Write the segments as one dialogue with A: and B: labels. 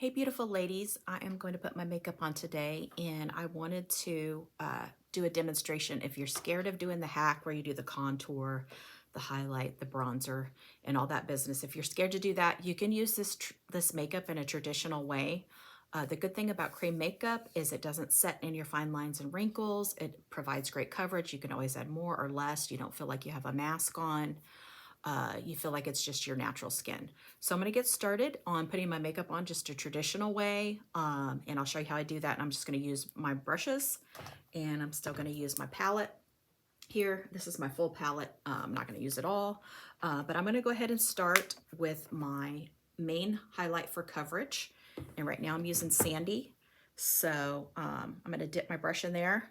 A: Hey, beautiful ladies. I am going to put my makeup on today, and I wanted to do a demonstration. If you're scared of doing the hack where you do the contour, the highlight, the bronzer, and all that business, if you're scared to do that, you can use this makeup in a traditional way. The good thing about cream makeup is it doesn't set in your fine lines and wrinkles. It provides great coverage. You can always add more or less. You don't feel like you have a mask on. You feel like it's just your natural skin. So I'm gonna get started on putting my makeup on just a traditional way, and I'll show you how I do that. And I'm just gonna use my brushes, and I'm still gonna use my palette here. This is my full palette. I'm not gonna use it all, but I'm gonna go ahead and start with my main highlight for coverage. And right now I'm using Sandy. So I'm gonna dip my brush in there,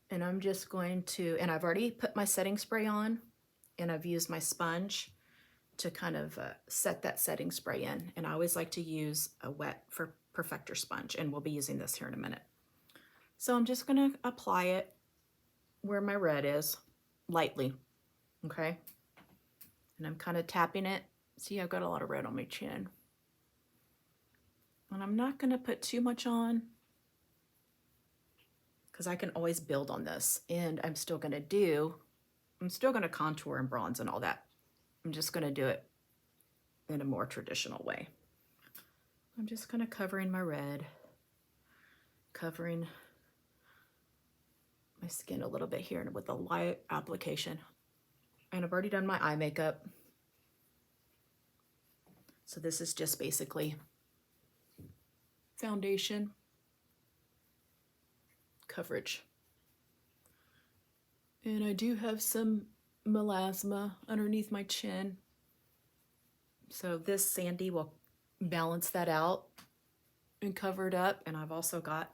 A: and I'm just going to, and I've already put my setting spray on, and I've used my sponge to kind of set that setting spray in. And I always like to use a wet perfector sponge, and we'll be using this here in a minute. So I'm just gonna apply it where my red is, lightly, okay? And I'm kind of tapping it. See, I've got a lot of red on my chin. And I'm not gonna put too much on because I can always build on this. And I'm still gonna contour and bronze and all that. I'm just gonna do it in a more traditional way. I'm just kind of covering my red, covering my skin a little bit here with a light application. And I've already done my eye makeup. So this is just basically foundation, coverage. And I do have some melasma underneath my chin. So this Sandy will balance that out and cover it up. And I've also got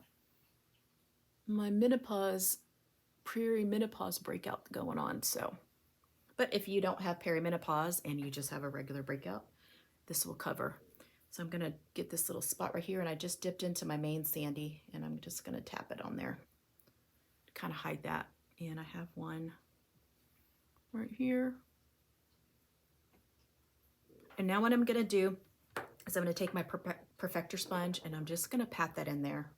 A: my perimenopause breakout going on. So, but if you don't have perimenopause and you just have a regular breakout, this will cover. So I'm gonna get this little spot right here, and I just dipped into my main Sandy, and I'm just gonna tap it on there to kind of hide that. And I have one right here. And now what I'm gonna do is I'm gonna take my perfector sponge, and I'm just gonna pat that in there.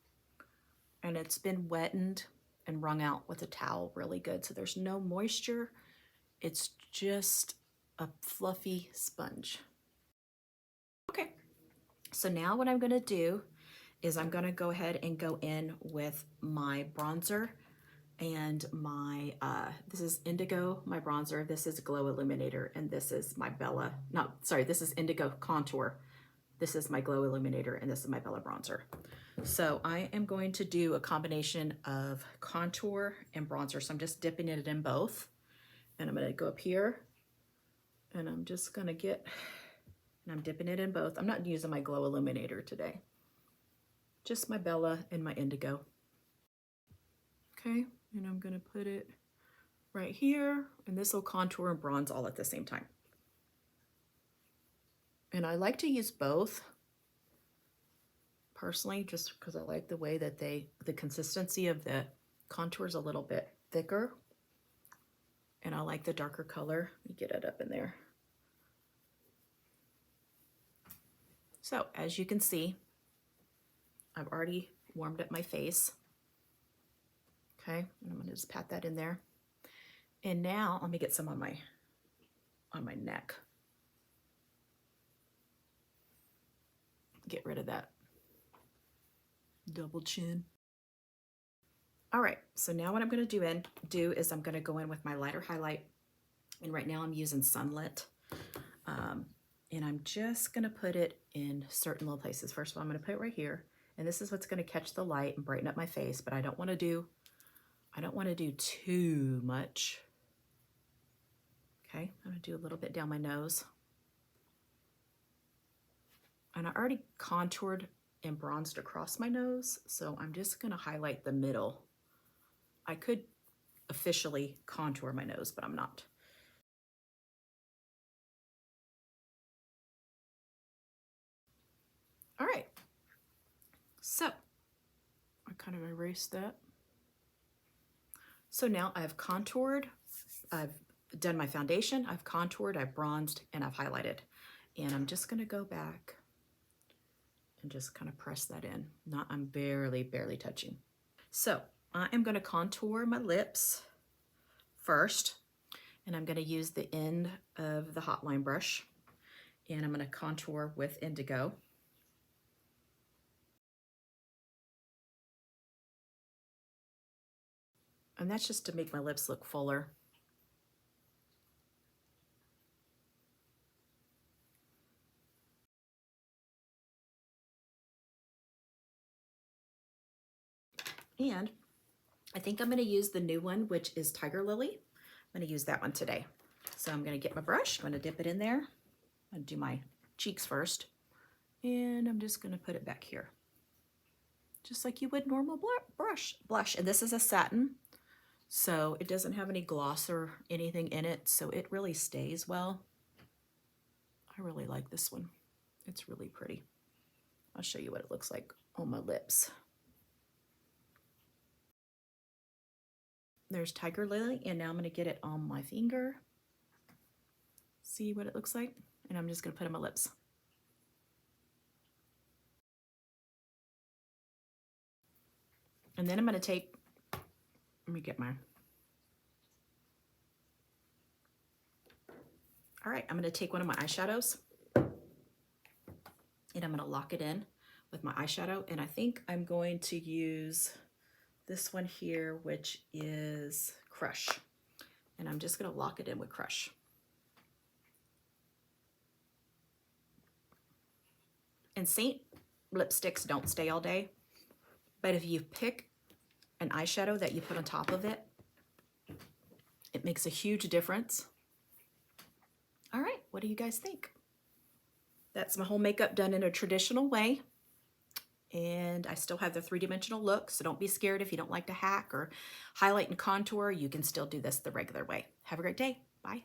A: And it's been wetted and wrung out with a towel really good. So there's no moisture. It's just a fluffy sponge. Okay, so now what I'm gonna do is I'm gonna go ahead and go in with my bronzer and my, this is Indigo, my bronzer, this is Glow Illuminator, and this is my this is Indigo Contour. This is my Glow Illuminator, and this is my Bella Bronzer. So I am going to do a combination of contour and bronzer. So I'm just dipping it in both. And I'm gonna go up here, and I'm just gonna and I'm dipping it in both. I'm not using my Glow Illuminator today. Just my Bella and my Indigo. Okay, and I'm gonna put it right here, and this will contour and bronze all at the same time. And I like to use both personally, just because I like the way that the consistency of the contour is a little bit thicker. And I like the darker color. Let me get it up in there. So as you can see, I've already warmed up my face. Okay, and I'm gonna just pat that in there. And now let me get some on my neck. Get rid of that double chin. All right, so now what I'm gonna do is I'm gonna go in with my lighter highlight. And right now I'm using Sunlit. And I'm just gonna put it in certain little places. First of all, I'm gonna put it right here. And this is what's gonna catch the light and brighten up my face, but I don't wanna do too much. Okay, I'm gonna do a little bit down my nose. And I already contoured and bronzed across my nose, so I'm just gonna highlight the middle. I could officially contour my nose, but I'm not. All right, so I kind of erased that. So now I've contoured, I've done my foundation, I've contoured, I've bronzed, and I've highlighted. And I'm just gonna go back and just kind of press that in. I'm barely touching. So I am going to contour my lips first, and I'm going to use the end of the hot line brush, and I'm going to contour with indigo. And that's just to make my lips look fuller. And I think I'm going to use the new one, which is Tiger Lily. I'm going to use that one today. So I'm going to get my brush, I'm going to dip it in there. I'm going to do my cheeks first. And I'm just going to put it back here, just like you would normal blush. And this is a satin, so it doesn't have any gloss or anything in it, so it really stays well. I really like this one. It's really pretty. I'll show you what it looks like on my lips. There's Tiger Lily, and now I'm going to get it on my finger. See what it looks like? And I'm just going to put it on my lips. And then I'm going to take, let me get my, all right, I'm going to take one of my eyeshadows, and I'm going to lock it in with my eyeshadow. And I think I'm going to use this one here, which is Crush. And I'm just going to lock it in with Crush. And Seint lipsticks don't stay all day, but if you pick an eyeshadow that you put on top of it, it makes a huge difference. All right, what do you guys think? That's my whole makeup done in a traditional way. And I still have the three-dimensional look, so don't be scared if you don't like to hack or highlight and contour. You can still do this the regular way. Have a great day. Bye.